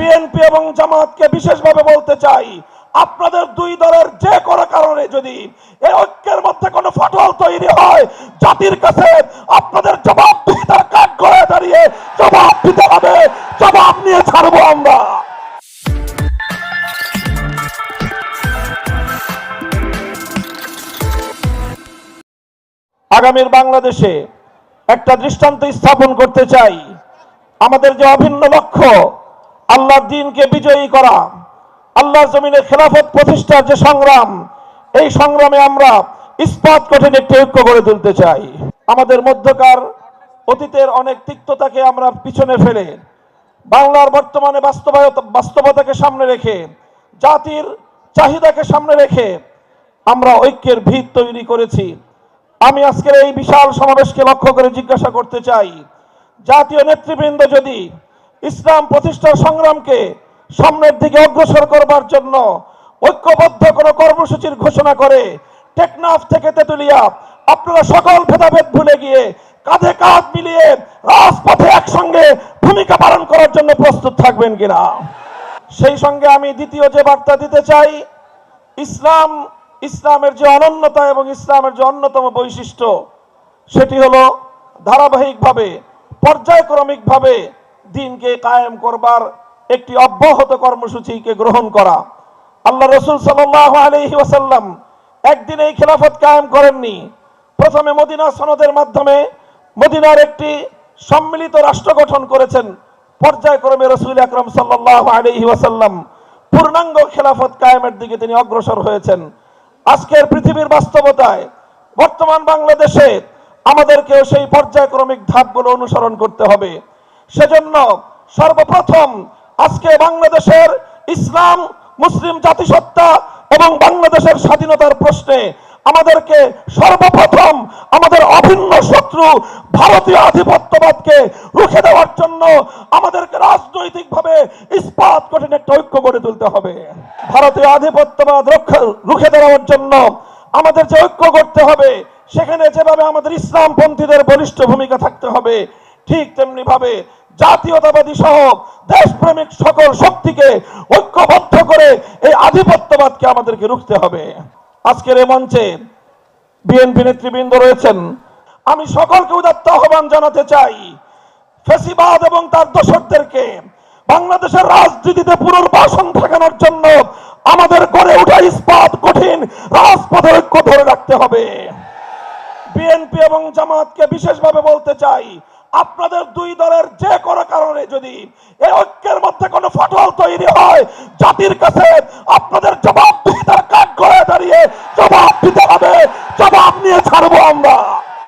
BNP এবং জামাতকে বিশেষভাবে বলতে চাই, আপনাদের দুই দলের যে কোনো কারণে যদি এই ঐক্যের মধ্যে কোনো ফাটল তৈরি হয়, জাতির কাছে আপনাদের জবাবদিহিতার কাঠ গড়ে দাঁড়িয়ে জবাব দিতে হবে। জবাব নিয়ে ছাড়বো আমরা। আগামীর বাংলাদেশে একটা দৃষ্টান্ত স্থাপন করতে চাই। আমাদের যে অভিন্ন লক্ষ্য আল্লাহর দ্বীনকে বিজয়ী করা, আল্লাহর জমিনে খেলাফত প্রতিষ্ঠার যে সংগ্রাম, এই সংগ্রামে আমরা ইস্পাত কঠিন একটি ঐক্য গড়ে তুলতে চাই। আমাদের মধ্যকার অতীতের অনেক তিক্ততাকে আমরা পিছনে ফেলে বাংলার বর্তমানে বাস্তবতাকে সামনে রেখে, জাতির চাহিদাকে সামনে রেখে আমরা ঐক্যের ভিত তৈরি করেছি। আমি আজকের এই বিশাল সমাবেশকে লক্ষ্য করে জিজ্ঞাসা করতে চাই, জাতীয় নেতৃবৃন্দ যদি ইসলাম প্রতিষ্ঠার সংগ্রামকে সামনের দিকে অগ্রসর করবার জন্য ঐক্যবদ্ধ কোনো কর্মসূচির ঘোষণা করে, টেকনাফ থেকে তেতুলিয়া আপনারা সকল ভেদাভেদ ভুলে গিয়ে কাঁধে কাঁধ মিলিয়ে রাজপথে একসঙ্গে ভূমিকা পালন করার জন্য প্রস্তুত থাকবেন কিনা? সেই সঙ্গে আমি দ্বিতীয় যে বার্তা দিতে চাই, ইসলামের যে অনন্যতা এবং ইসলামের যে অন্যতম বৈশিষ্ট্য, সেটি হলো ধারাবাহিকভাবে পর্যায়ক্রমিকভাবে দ্বীনকে কায়েম করবার একটি অব্যাহত কর্মসূচিকে গ্রহণ করা। আল্লাহ রাসূল সাল্লাল্লাহু আলাইহি ওয়াসাল্লাম একদিন এই খেলাফত কায়েম করেননি। প্রথমে মদিনা সনদের মাধ্যমে মদিনার একটি সম্মিলিত রাষ্ট্র গঠন করেছেন। পর্যায়ক্রমে রাসূল আকরাম সাল্লাল্লাহু আলাইহি ওয়াসাল্লাম পূর্ণাঙ্গ খেলাফত কায়েমের দিকে তিনি অগ্রসর হয়েছেন। আজকের পৃথিবীর বাস্তবতায় বর্তমান বাংলাদেশে আমাদেরকেও সেই পর্যায়ক্রমিক ধাপগুলো অনুসরণ করতে হবে। সেজন্য সর্বপ্রথম আজকে বাংলাদেশের ইসলাম মুসলিম জাতিসত্তা এবং বাংলাদেশের স্বাধীনতার প্রশ্নে আমাদেরকে সর্বপ্রথম আমাদের অভিন্ন শত্রু ভারতীয় আধিপত্যবাদকে রুখে দেওয়ার জন্য আমাদেরকে রাজনৈতিকভাবে ইস্পাত কঠিন একটা ঐক্য গড়ে তুলতে হবে। ভারতীয় আধিপত্যবাদ রুখে দেওয়ার জন্য আমাদের যে ঐক্য করতে হবে, সেখানে যেভাবে আমাদের ইসলামপন্থীদের বলিষ্ঠ ভূমিকা থাকতে হবে, ঠিক তেমনি ভাবে জাতীয়তাবাদী সহ দেশপ্রেমিক সকল শক্তিকে ঐক্যবদ্ধ করে এই আধিপত্যবাদকে আমাদেরকে রুখতে হবে। আজকের এই মঞ্চে বিএনপি নেতৃবৃন্দ রয়েছেন, আমি সকলকে উদাত্ত আহ্বান জানাতে চাই, ফ্যাসিবাদ এবং তার দোসরদেরকে বাংলাদেশের রাজনীতিতে পুনর্বাসন ঠেকানোর জন্য আমাদের গড়ে ওঠা ইস্পাত কঠিন রাজপথের ঐক্য ধরে রাখতে হবে। বিএনপি এবং জামাতকে বিশেষভাবে বলতে চাই, আপনাদের দুই দলের যে কোনো কারণে যদি এই ঐক্যের মধ্যে কোনো ফাটল তৈরি হয়, জাতির কাছে আপনাদের জবাব